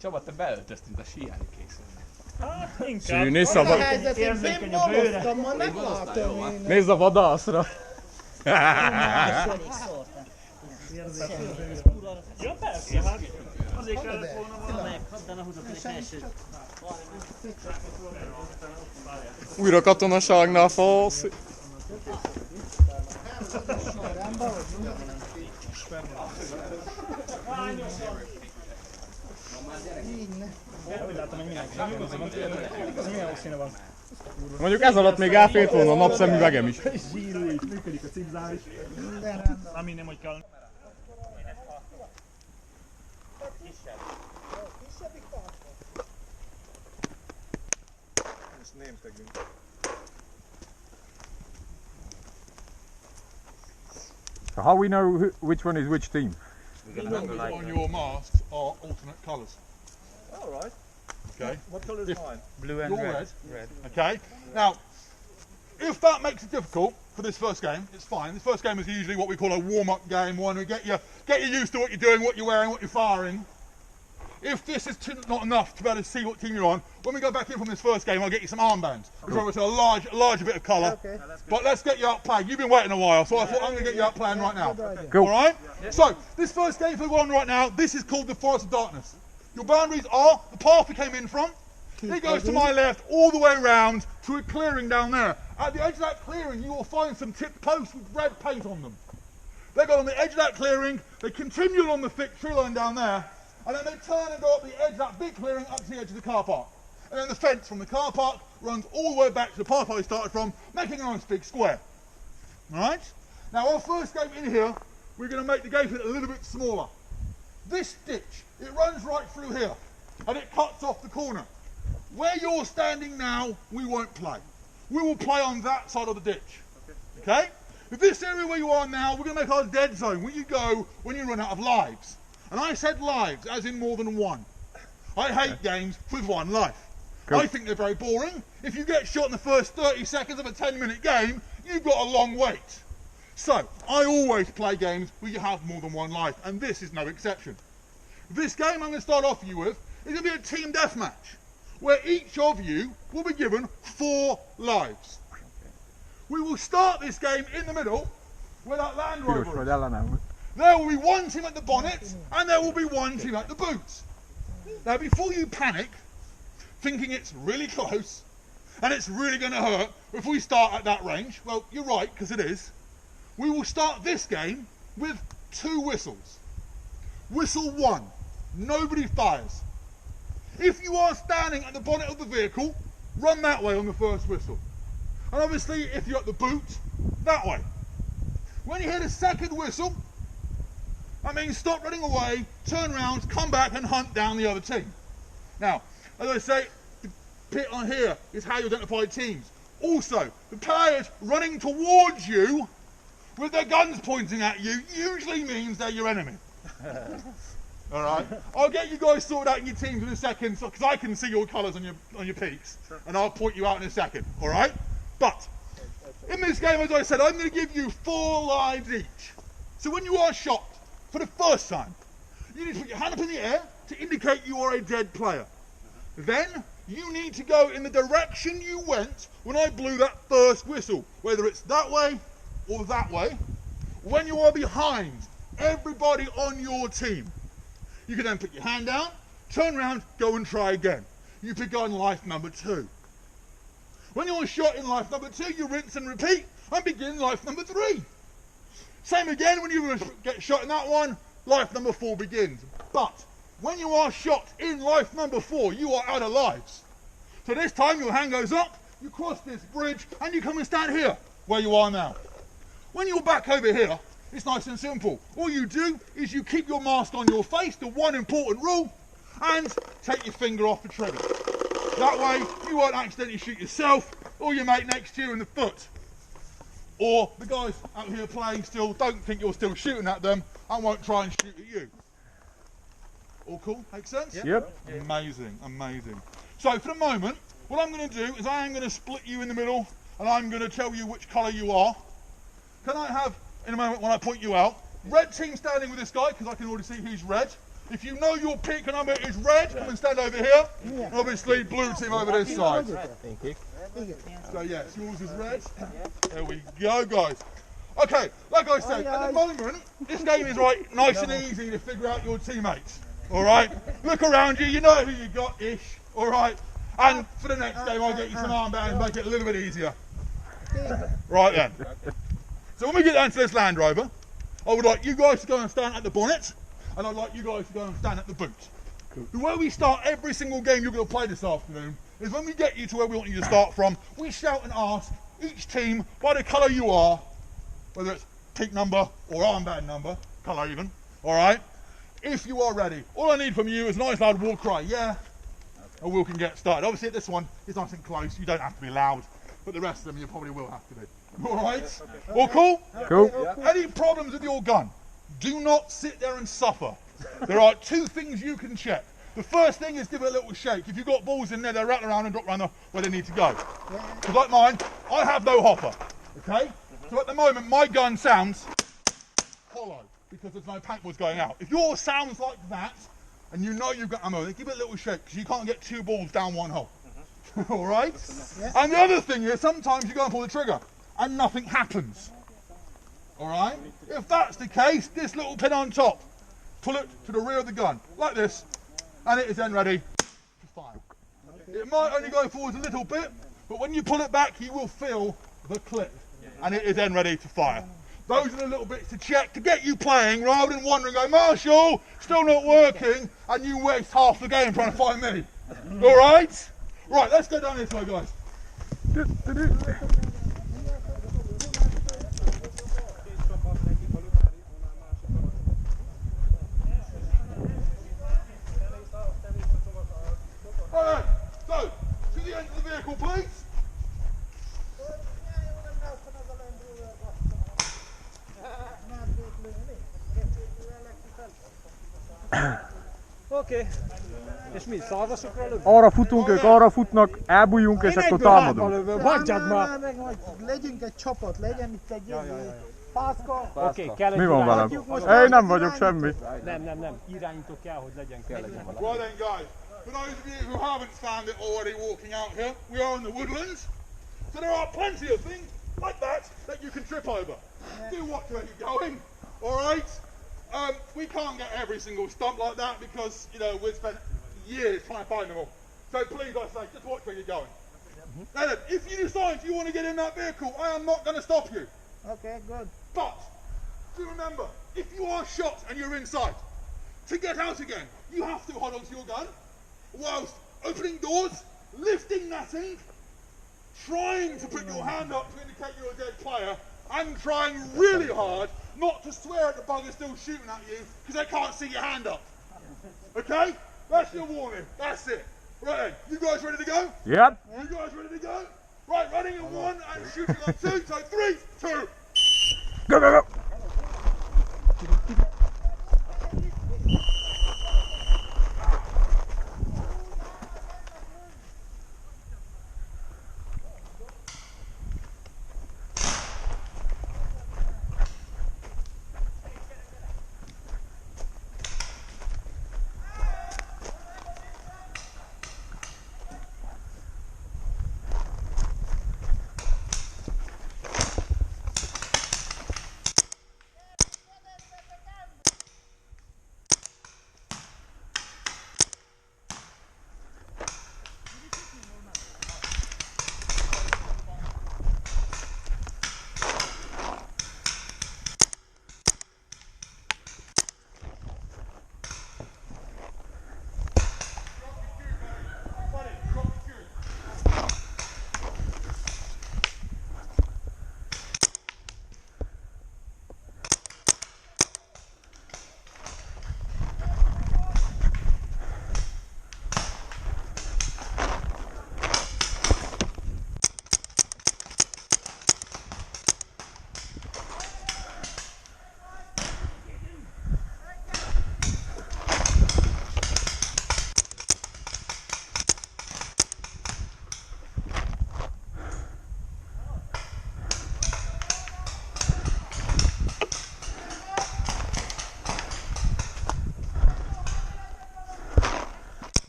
Csaba, te beöltöztünk, mint a síelni készülni. Hát inkább. Szűni szabad. Érzékeny a bőre. Nézd a vadászra. Ja persze, hát azért kellett volna valami. Újra katonaságnál fasz. Úgy látom, hogy mindenki megkérdezi. Az milyen színe van? Mondjuk ez alatt még elfért volna a napszemüvegem is. Zsírú is, működik a cipzár is. Ami nem, hogy kell. So how we know which one is which team? The numbers on your masks are alternate colours. All right. Okay. What colour is mine? Blue and You're red. red. Okay. Now, if that makes it difficult for this first game, it's fine. This first game is usually what we call a warm-up game, one we get you used to what you're doing, what you're wearing, what you're firing. If this is not enough to be able to see what team you're on, when we go back in from this first game, I'll get you some armbands, which are obviously a larger bit of colour. Okay. But let's get you out playing. You've been waiting a while, so I thought I'm going to get you out playing right now. Cool. All right? So, this first game for the one right now, this is called the Forest of Darkness. Your boundaries are the path we came in from. It goes to my left all the way round to a clearing down there. At the edge of that clearing, you will find some tipped posts with red paint on them. They go on the edge of that clearing, they continue along the thick tree line down there, and then they turn and go up the edge of that big clearing up to the edge of the car park. And then the fence from the car park runs all the way back to the path I started from, making a nice big square. Alright? Now our first game in here, we're going to make the game a little bit smaller. This ditch, it runs right through here, and it cuts off the corner. Where you're standing now, we won't play. We will play on that side of the ditch. Okay? This area where you are now, we're going to make our dead zone, where you go when you run out of lives. And I said lives, as in more than one. I hate games with one life. Cool. I think they're very boring. If you get shot in the first 30 seconds of a 10-minute game, you've got a long wait. So, I always play games where you have more than one life, and this is no exception. This game I'm going to start off you with is going to be a team deathmatch, where each of you will be given 4 lives. We will start this game in the middle where that Land Rover is. There will be one team at the bonnet and there will be one team at the boots. Now before you panic, thinking it's really close and it's really going to hurt if we start at that range, well you're right because it is, we will start this game with 2 whistles. Whistle 1, nobody fires. If you are standing at the bonnet of the vehicle, run that way on the first whistle. And obviously if you're at the boot, that way. When you hear the second whistle, that means stop running away, turn around, come back and hunt down the other team. Now, as I say, the bit on here is how you identify teams. Also, the players running towards you with their guns pointing at you usually means they're your enemy. Alright, I'll get you guys sorted out in your teams in a second because I can see your colours on your peaks and I'll point you out in a second, alright? But, in this game as I said, I'm going to give you 4 lives each. So when you are shot, for the first time, you need to put your hand up in the air to indicate you are a dead player. Then, you need to go in the direction you went when I blew that first whistle, whether it's that way or that way. When you are behind everybody on your team, you can then put your hand down, turn around, go and try again. You pick on life number 2. When you're shot in life number 2, you rinse and repeat and begin life number 3. Same again, when you get shot in that one, life number 4 begins. But when you are shot in life number 4, you are out of lives. So this time your hand goes up, you cross this bridge, and you come and stand here, where you are now. When you're back over here, it's nice and simple. All you do is you keep your mask on your face, the one important rule, and take your finger off the trigger. That way you won't accidentally shoot yourself or your mate next to you in the foot. Or the guys out here playing still don't think you're still shooting at them and won't try and shoot at you. All cool? Makes sense? Yep. Amazing, amazing. So for the moment, what I'm going to do is I am going to split you in the middle and I'm going to tell you which colour you are. Can I have, in a moment when I point you out, red team standing with this guy because I can already see he's red. If you know your peak number is red, come and stand over here. And obviously blue team over this side. So yes, yours is red. There we go, guys. Okay, like I said, at the moment, this game is nice and easy to figure out your teammates. All right, look around you, you know who you got ish. All right, and for the next game, I'll get you some armbands and make it a little bit easier. Right then. So when we get down to this Land Rover, I would like you guys to go and stand at the bonnet, and I'd like you guys to go and stand at the boot. Cool. The way we start every single game you're going to play this afternoon is when we get you to where we want you to start from, we shout and ask each team by the colour you are, whether it's peak number or armband number, colour even, all right? If you are ready, all I need from you is a nice loud war cry, yeah, and we can get started. Obviously at this one, it's nice and close, you don't have to be loud, but the rest of them you probably will have to be. All right? All cool? Cool. Any problems with your gun? Do not sit there and suffer. There are two things you can check. The first thing is give it a little shake. If you've got balls in there, they'll rattle around and drop around where they need to go. Because like mine, I have no hopper. Okay? So at the moment, my gun sounds hollow because there's no paintballs going out. If yours sounds like that, and you know you've got ammo, then give it a little shake because you can't get two balls down one hole. All right? And the other thing is, sometimes you go and pull the trigger and nothing happens. All right? If that's the case, this little pin on top, pull it to the rear of the gun, like this, and it is then ready to fire. It might only go forward a little bit, but when you pull it back, you will feel the clip, and it is then ready to fire. Those are the little bits to check to get you playing, rather than wondering, go, Marshall, still not working, and you waste half the game trying to find me. All right? Right, let's go down this way, guys. Alright, so, to the end of the vehicle, please. Oké. És mi, szarvasokra lövünk? Arra futunk, ők arra futnak, elbújjunk és akkor támadunk. Hagyjad már! Legyünk egy csapat, legyen itt egy pászka. Oké, kell egy Mi van velem? irányító. Én nem vagyok semmi. Nem. Irányító kell, hogy legyen. Well then, guys, for those of you who haven't found it already walking out here, we are in the woodlands, so there are plenty of things like that you can trip over. Do watch where you're going, alright? We can't get every single stump like that because, you know, we've spent years trying to find them all. So please, I say, just watch where you're going. Now then, if you decide you want to get in that vehicle, I am not going to stop you. Okay, good. But, do remember, if you are shot and you're inside, to get out again, you have to hold onto your gun, whilst opening doors, lifting netting, trying to put your hand up to indicate you're a dead player, and trying really hard not to swear at the bugger still shooting at you because they can't see your hand up. Okay? That's your warning. That's it. Right then, you guys ready to go? Yep. You guys ready to go? Right, running in 1 and shooting on 2. So 3, 2. Go, go, go.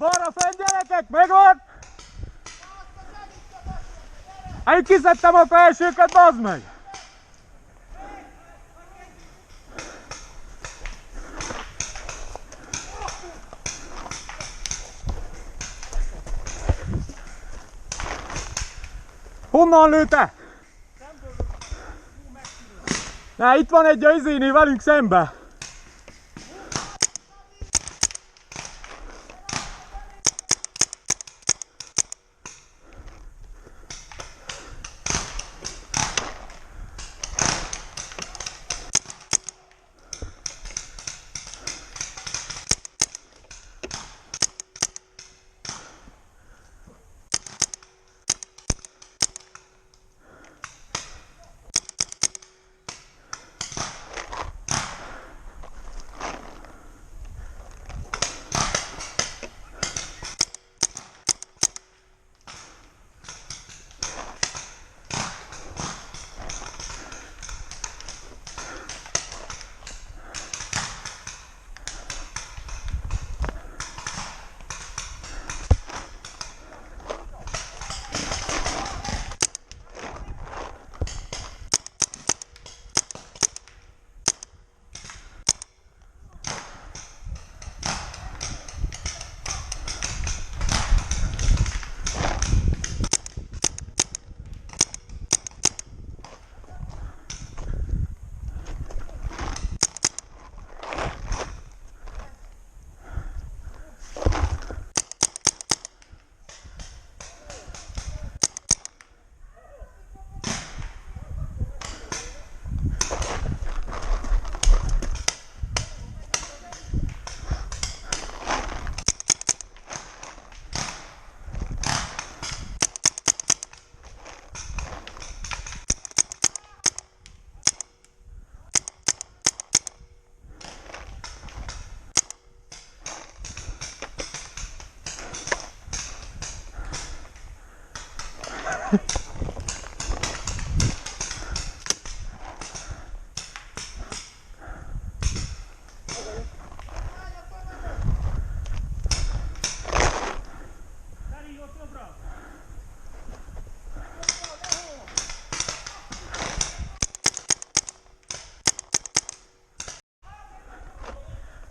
Balra fenn, gyerekek, megvan! Én kiszedtem a felsőket, bazd meg! Honnan lőtte? Na, itt van egy a izénél velünk szembe.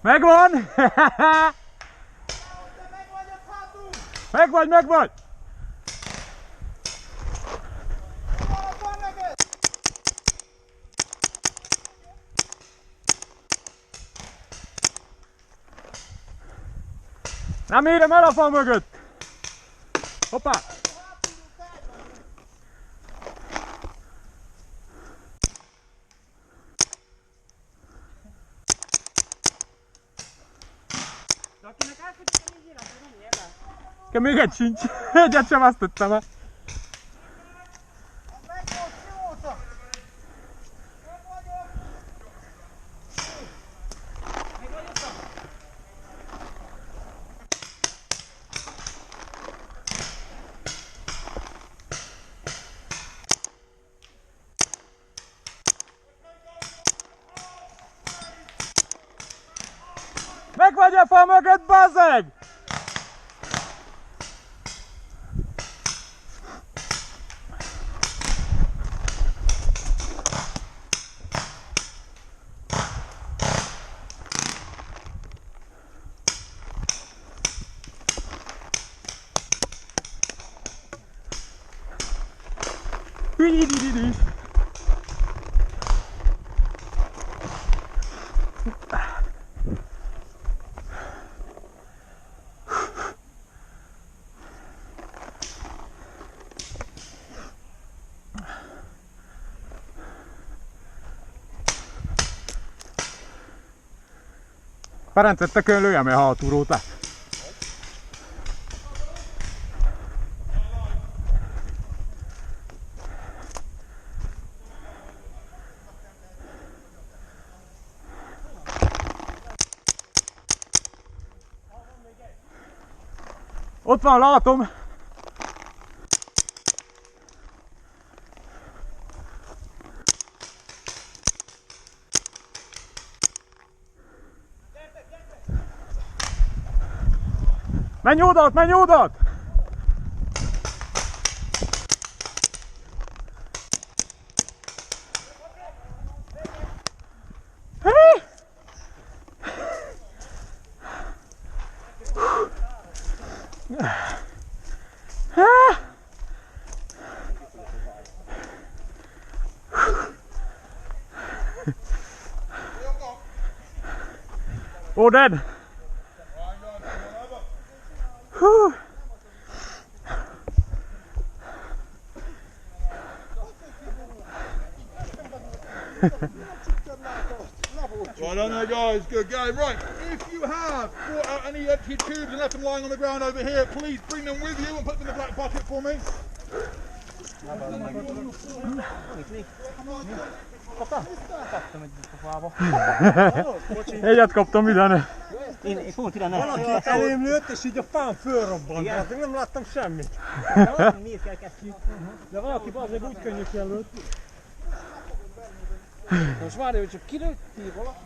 Megvan! Megvagy, megvagy! Nem érem el a fal mögött! Hoppá! Nekem még egy sincs, egyet sem vesztettem el. Meg vagy a fa mögött, bazzeg! Hülyidididi! Ferencet, te kell lőjem el hátulról. Ott van, látom! Menj oda, menj oda! All dead. Whew. Right on there, guys. Good game. Right, if you have brought out any empty tubes and left them lying on the ground over here, please bring them with you and put them in the black bucket for me. Egyet kaptam ide. Én pont ide nem. Valaki elém lőtt, és így a fán fölrobbant. Hát én nem láttam semmit. Miért kell kezdeni? De valaki azért úgy könnyű kellett. Most várj, hogy csak kilőtt ki valaki.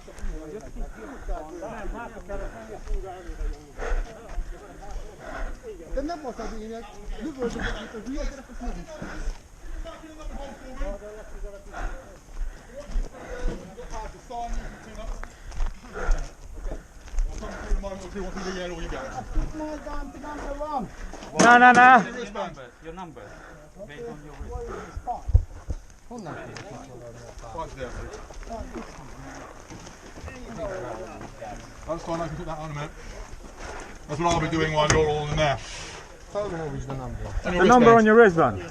Nem, hátra kellett De nem az a lényeg, lövöldözött itt a hülye gyerek, azt nem is. My damn to number one. Na, na, na. Your number. Based on your Honnan? That's fine, I can put that on a minute. That's what I'll be doing while you're all in there. Tell me what is the number. The number on your wristband.